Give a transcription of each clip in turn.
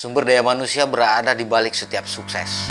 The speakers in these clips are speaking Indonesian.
Sumber daya manusia berada di balik setiap sukses.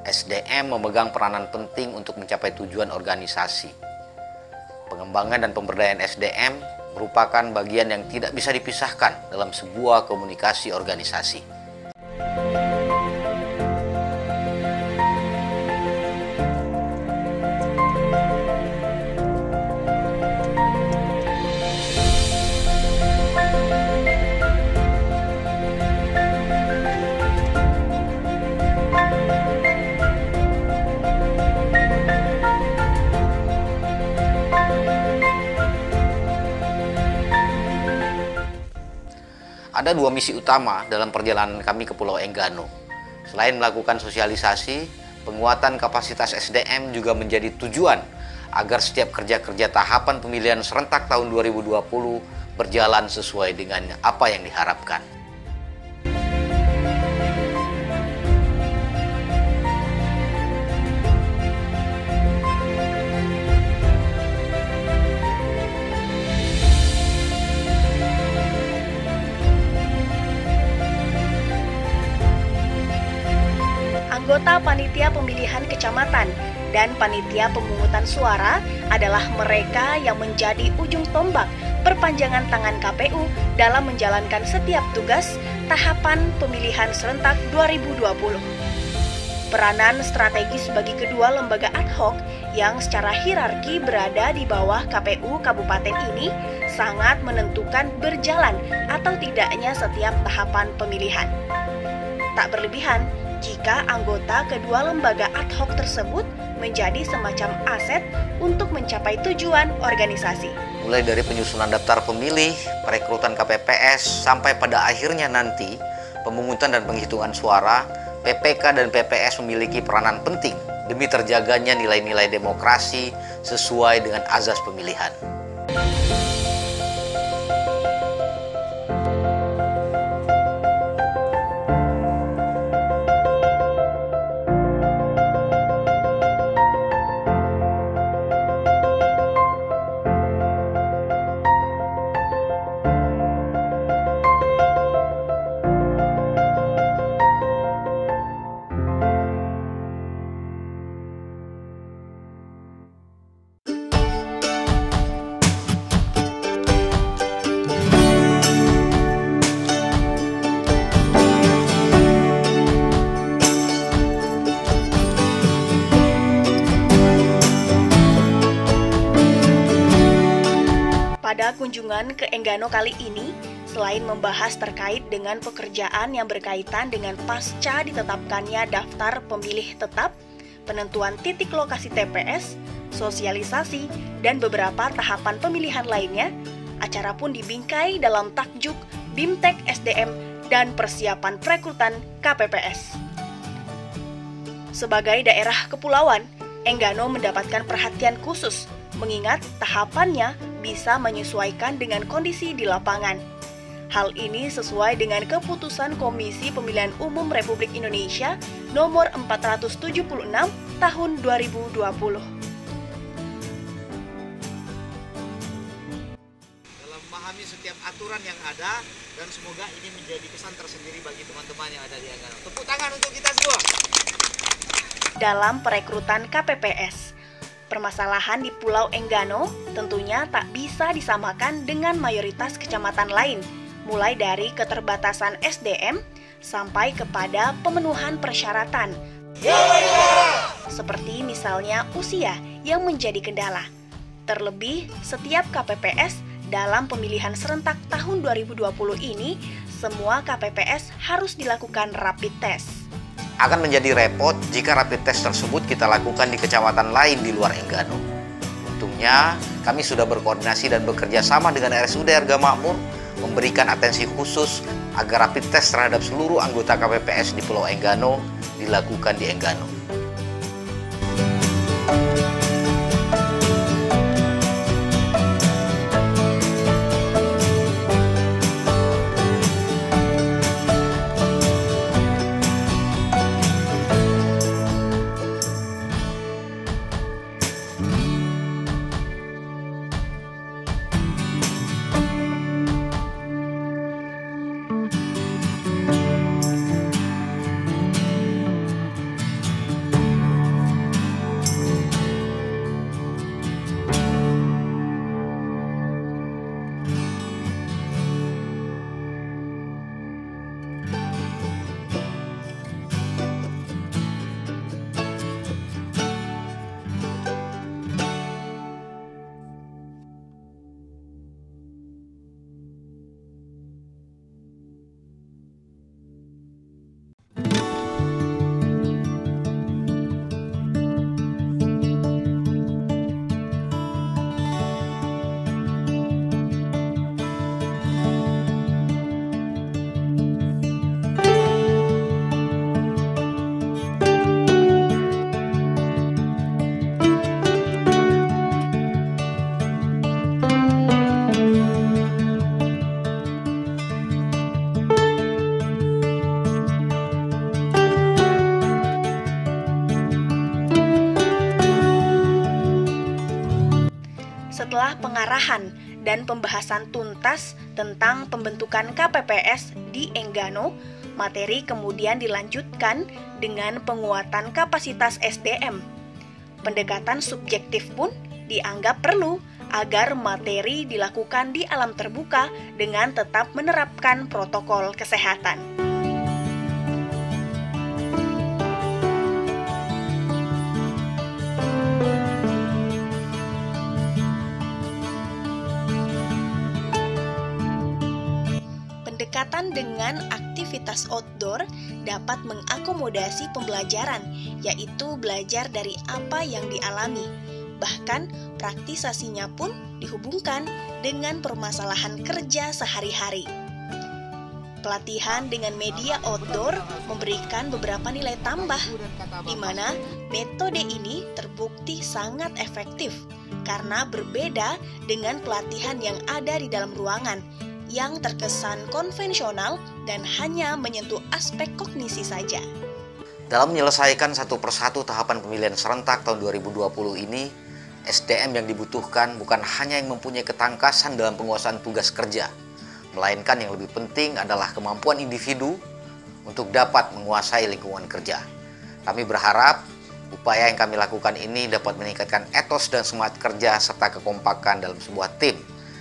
SDM memegang peranan penting untuk mencapai tujuan organisasi. Pengembangan dan pemberdayaan SDM merupakan bagian yang tidak bisa dipisahkan dalam sebuah komunikasi organisasi. Ada dua misi utama dalam perjalanan kami ke Pulau Enggano. Selain melakukan sosialisasi, penguatan kapasitas SDM juga menjadi tujuan agar setiap kerja-kerja tahapan pemilihan serentak tahun 2020 berjalan sesuai dengan apa yang diharapkan. Anggota Panitia Pemilihan Kecamatan dan Panitia Pemungutan Suara adalah mereka yang menjadi ujung tombak perpanjangan tangan KPU dalam menjalankan setiap tugas tahapan pemilihan serentak 2020. Peranan strategis bagi kedua lembaga ad hoc yang secara hierarki berada di bawah KPU Kabupaten ini sangat menentukan berjalan atau tidaknya setiap tahapan pemilihan. Tak berlebihan jika anggota kedua lembaga ad hoc tersebut menjadi semacam aset untuk mencapai tujuan organisasi. Mulai dari penyusunan daftar pemilih, perekrutan KPPS, sampai pada akhirnya nanti pemungutan dan penghitungan suara, PPK dan PPS memiliki peranan penting demi terjaganya nilai-nilai demokrasi sesuai dengan azas pemilihan. Pada kunjungan ke Enggano kali ini, selain membahas terkait dengan pekerjaan yang berkaitan dengan pasca ditetapkannya daftar pemilih tetap, penentuan titik lokasi TPS, sosialisasi, dan beberapa tahapan pemilihan lainnya, acara pun dibingkai dalam takjuk BIMTEK SDM dan persiapan perekrutan KPPS. Sebagai daerah kepulauan, Enggano mendapatkan perhatian khusus mengingat tahapannya bisa menyesuaikan dengan kondisi di lapangan. Hal ini sesuai dengan keputusan Komisi Pemilihan Umum Republik Indonesia nomor 476 tahun 2020. Dalam memahami setiap aturan yang ada, dan semoga ini menjadi kesan tersendiri bagi teman-teman yang ada di Enggano. Tepuk tangan untuk kita semua. Dalam perekrutan KPPS, permasalahan di Pulau Enggano tentunya tak bisa disamakan dengan mayoritas kecamatan lain, mulai dari keterbatasan SDM sampai kepada pemenuhan persyaratan, seperti misalnya usia yang menjadi kendala. Terlebih, setiap KPPS dalam pemilihan serentak tahun 2020 ini, semua KPPS harus dilakukan rapid test. Akan menjadi repot jika rapid test tersebut kita lakukan di kecamatan lain di luar Enggano. Untungnya, kami sudah berkoordinasi dan bekerja sama dengan RSUD Harga Makmur memberikan atensi khusus agar rapid test terhadap seluruh anggota KPPS di Pulau Enggano dilakukan di Enggano. Setelah pengarahan dan pembahasan tuntas tentang pembentukan KPPS di Enggano, materi kemudian dilanjutkan dengan penguatan kapasitas SDM. Pendekatan subjektif pun dianggap perlu agar materi dilakukan di alam terbuka dengan tetap menerapkan protokol kesehatan. Pendekatan dengan aktivitas outdoor dapat mengakomodasi pembelajaran, yaitu belajar dari apa yang dialami. Bahkan praktisasinya pun dihubungkan dengan permasalahan kerja sehari-hari. Pelatihan dengan media outdoor memberikan beberapa nilai tambah, di mana metode ini terbukti sangat efektif karena berbeda dengan pelatihan yang ada di dalam ruangan, yang terkesan konvensional dan hanya menyentuh aspek kognisi saja. Dalam menyelesaikan satu persatu tahapan pemilihan serentak tahun 2020 ini, SDM yang dibutuhkan bukan hanya yang mempunyai ketangkasan dalam penguasaan tugas kerja, melainkan yang lebih penting adalah kemampuan individu untuk dapat menguasai lingkungan kerja. Kami berharap upaya yang kami lakukan ini dapat meningkatkan etos dan semangat kerja serta kekompakan dalam sebuah tim.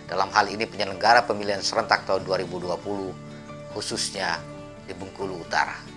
Dalam hal ini penyelenggara pemilihan serentak tahun 2020, khususnya di Bengkulu Utara.